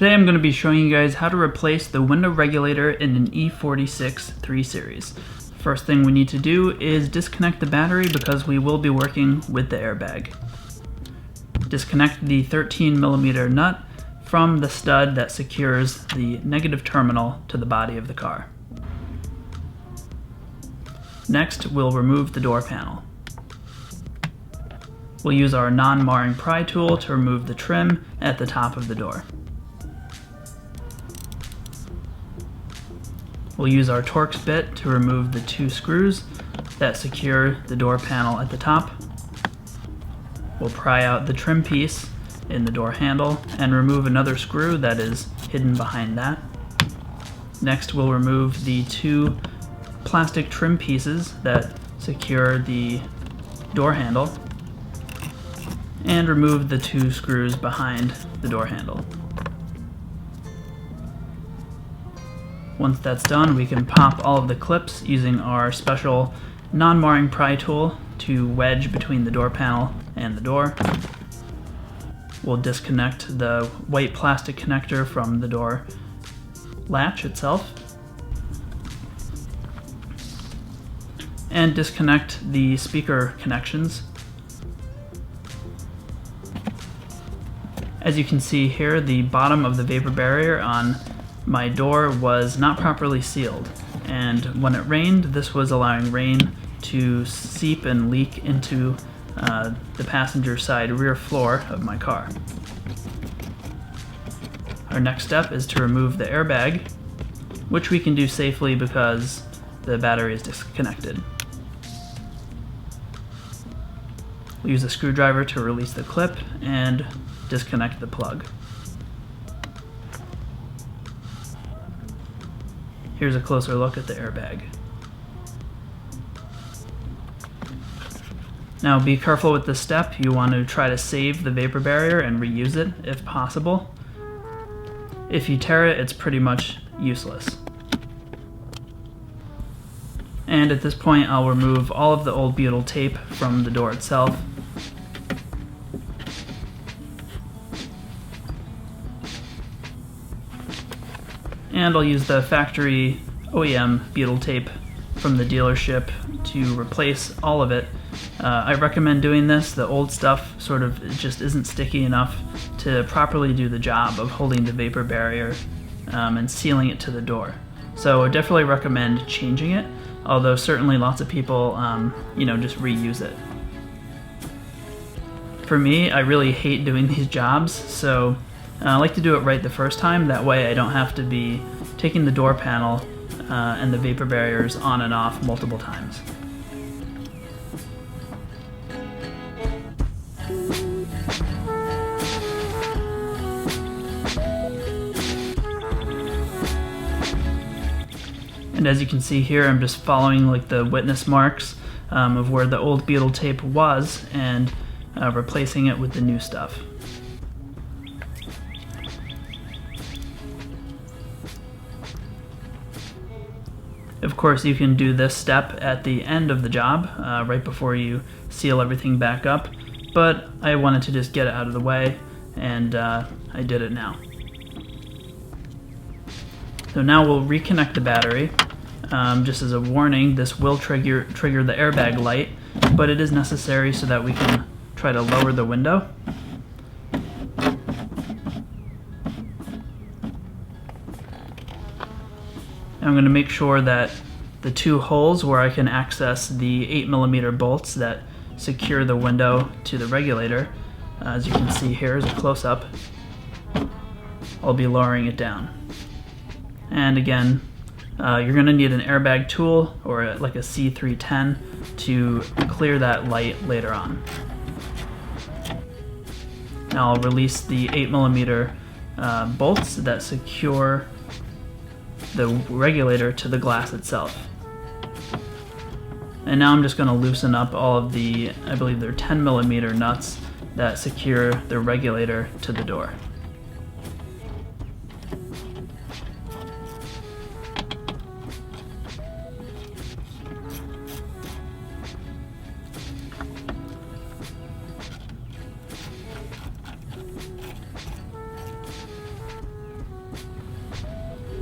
Today I'm going to be showing you guys how to replace the window regulator in an E46 3 Series. First thing we need to do is disconnect the battery because we will be working with the airbag. Disconnect the 13mm nut from the stud that secures the negative terminal to the body of the car. Next, we'll remove the door panel. We'll use our non-marring pry tool to remove the trim at the top of the door. We'll use our Torx bit to remove the 2 screws that secure the door panel at the top. We'll pry out the trim piece in the door handle and remove another screw that is hidden behind that. Next, we'll remove the 2 plastic trim pieces that secure the door handle and remove the 2 screws behind the door handle. Once that's done, we can pop all of the clips using our special non-marring pry tool to wedge between the door panel and the door. We'll disconnect the white plastic connector from the door latch itself and disconnect the speaker connections. As you can see here, the bottom of the vapor barrier on my door was not properly sealed, and when it rained, this was allowing rain to seep and leak into the passenger side rear floor of my car. Our next step is to remove the airbag, which we can do safely because the battery is disconnected. We'll use a screwdriver to release the clip and disconnect the plug. Here's a closer look at the airbag. Now be careful with this step. You want to try to save the vapor barrier and reuse it if possible. If you tear it, it's pretty much useless. And at this point, I'll remove all of the old butyl tape from the door itself. And I'll use the factory OEM butyl tape from the dealership to replace all of it. I recommend doing this. The old stuff sort of just isn't sticky enough to properly do the job of holding the vapor barrier and sealing it to the door. So I definitely recommend changing it, although certainly lots of people just reuse it. For me, I really hate doing these jobs, so I like to do it right the first time. That way I don't have to be taking the door panel and the vapor barriers on and off multiple times. And as you can see here, I'm just following like the witness marks of where the old butyl tape was and replacing it with the new stuff. Of course, you can do this step at the end of the job, right before you seal everything back up, but I wanted to just get it out of the way, and I did it now. So now we'll reconnect the battery. Just as a warning, this will trigger the airbag light, but it is necessary so that we can try to lower the window. I'm going to make sure that the 2 holes where I can access the 8mm bolts that secure the window to the regulator, as you can see here is a close-up, I'll be lowering it down. And again, you're going to need an airbag tool or like a C310 to clear that light later on. Now I'll release the 8mm bolts that secure the regulator to the glass itself. And now I'm just going to loosen up all of the, I believe they're 10mm nuts that secure the regulator to the door.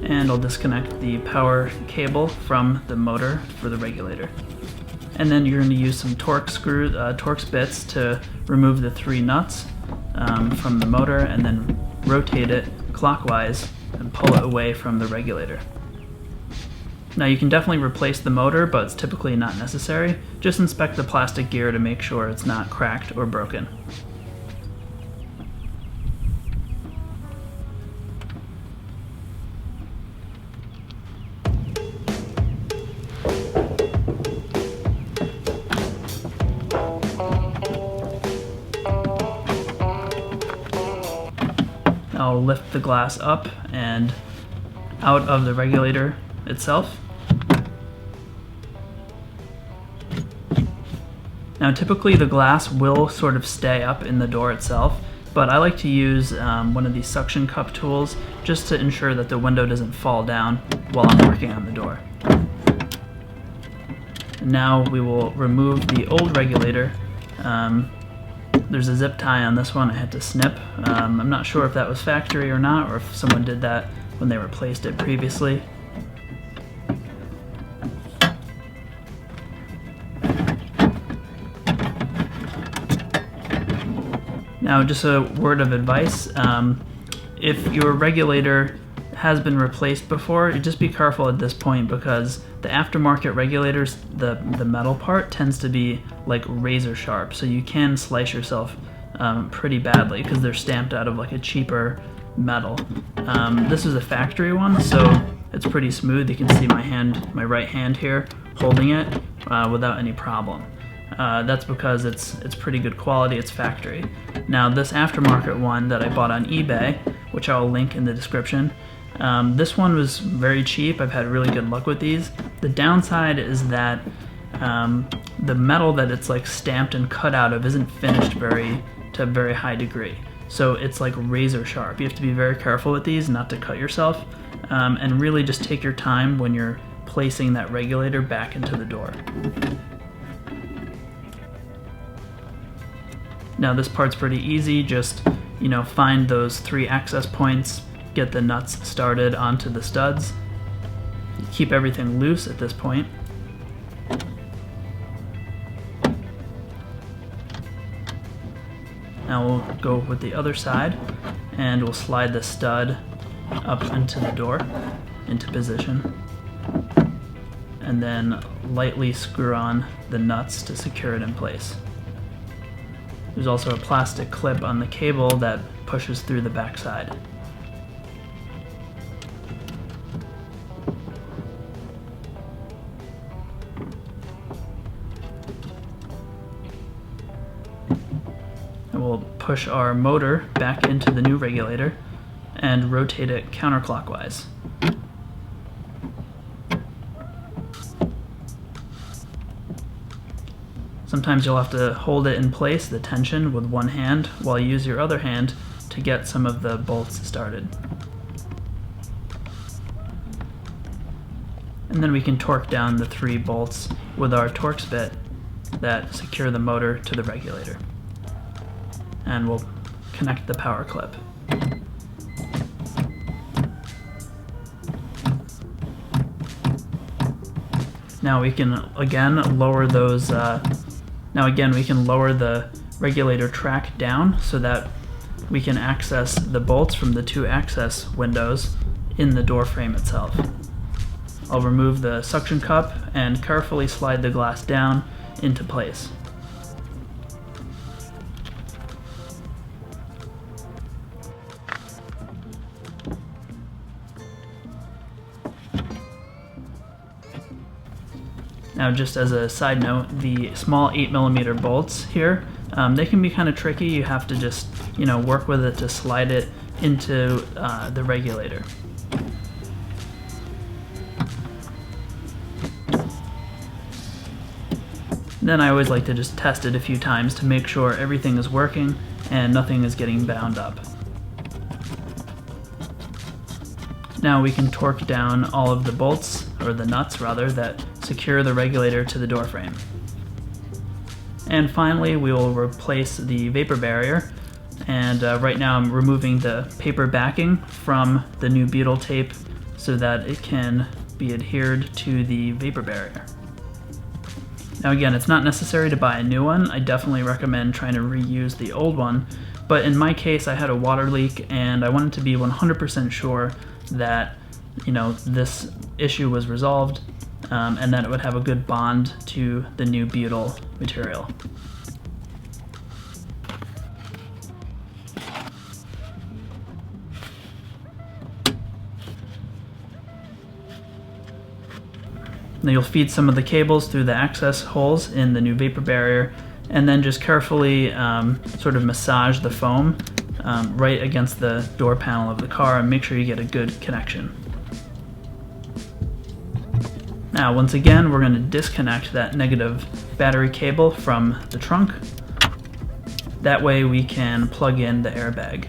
And I'll disconnect the power cable from the motor for the regulator. And then you're going to use some Torx bits to remove the 3 nuts from the motor, and then rotate it clockwise and pull it away from the regulator. Now you can definitely replace the motor, but it's typically not necessary. Just inspect the plastic gear to make sure it's not cracked or broken. I'll lift the glass up and out of the regulator itself. Now typically the glass will sort of stay up in the door itself, but I like to use one of these suction cup tools just to ensure that the window doesn't fall down while I'm working on the door. Now we will remove the old regulator. There's a zip tie on this one I had to snip. I'm not sure if that was factory or not, or if someone did that when they replaced it previously. Now just a word of advice, if your regulator has been replaced before, just be careful at this point, because the aftermarket regulators, the metal part tends to be like razor sharp, so you can slice yourself pretty badly because they're stamped out of like a cheaper metal. This is a factory one, so it's pretty smooth. You can see my right hand here holding it without any problem. That's because it's pretty good quality, it's factory. Now this aftermarket one that I bought on eBay, which I'll link in the description, this one was very cheap. I've had really good luck with these. The downside is that the metal that it's like stamped and cut out of isn't finished to a very high degree. So it's like razor sharp. You have to be very careful with these not to cut yourself, and really just take your time when you're placing that regulator back into the door. Now this part's pretty easy. Just, find those 3 access points, get the nuts started onto the studs. Keep everything loose at this point. Now we'll go with the other side, and we'll slide the stud up into the door, into position, and then lightly screw on the nuts to secure it in place. There's also a plastic clip on the cable that pushes through the backside. And we'll push our motor back into the new regulator and rotate it counterclockwise. Sometimes you'll have to hold it in place, the tension, with one hand, while you use your other hand to get some of the bolts started. And then we can torque down the 3 bolts with our Torx bit that secure the motor to the regulator. And we'll connect the power clip. Now we can again lower those. We can lower the regulator track down so that we can access the bolts from the 2 access windows in the door frame itself. I'll remove the suction cup and carefully slide the glass down into place. Now, just as a side note, the small 8mm bolts here, they can be kind of tricky. You have to just, work with it to slide it into the regulator. Then I always like to just test it a few times to make sure everything is working and nothing is getting bound up. Now we can torque down all of the bolts, or the nuts rather, that secure the regulator to the door frame. And finally, we will replace the vapor barrier. And right now I'm removing the paper backing from the new butyl tape so that it can be adhered to the vapor barrier. Now again, it's not necessary to buy a new one. I definitely recommend trying to reuse the old one, but in my case I had a water leak and I wanted to be 100% sure that this issue was resolved and that it would have a good bond to the new butyl material. Now you'll feed some of the cables through the access holes in the new vapor barrier, and then just carefully sort of massage the foam right against the door panel of the car and make sure you get a good connection. Now once again, we're going to disconnect that negative battery cable from the trunk. That way we can plug in the airbag.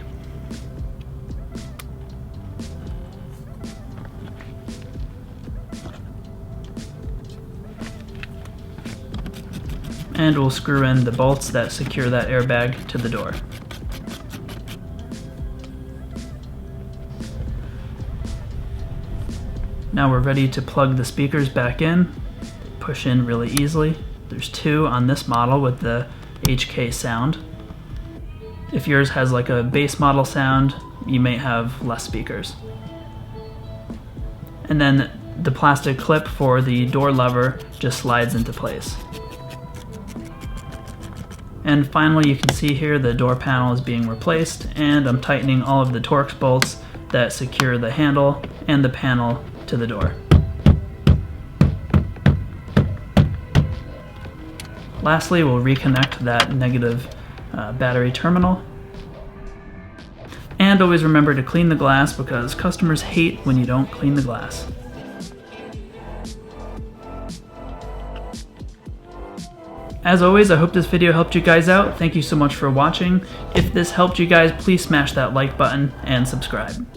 And we'll screw in the bolts that secure that airbag to the door. Now we're ready to plug the speakers back in. Push in really easily. There's 2 on this model with the HK sound. If yours has like a base model sound, you may have less speakers. And then the plastic clip for the door lever just slides into place. And finally, you can see here the door panel is being replaced, and I'm tightening all of the Torx bolts that secure the handle and the panel to the door. Lastly, we'll reconnect that negative battery terminal. And always remember to clean the glass, because customers hate when you don't clean the glass. As always, I hope this video helped you guys out. Thank you so much for watching. If this helped you guys, please smash that like button and subscribe.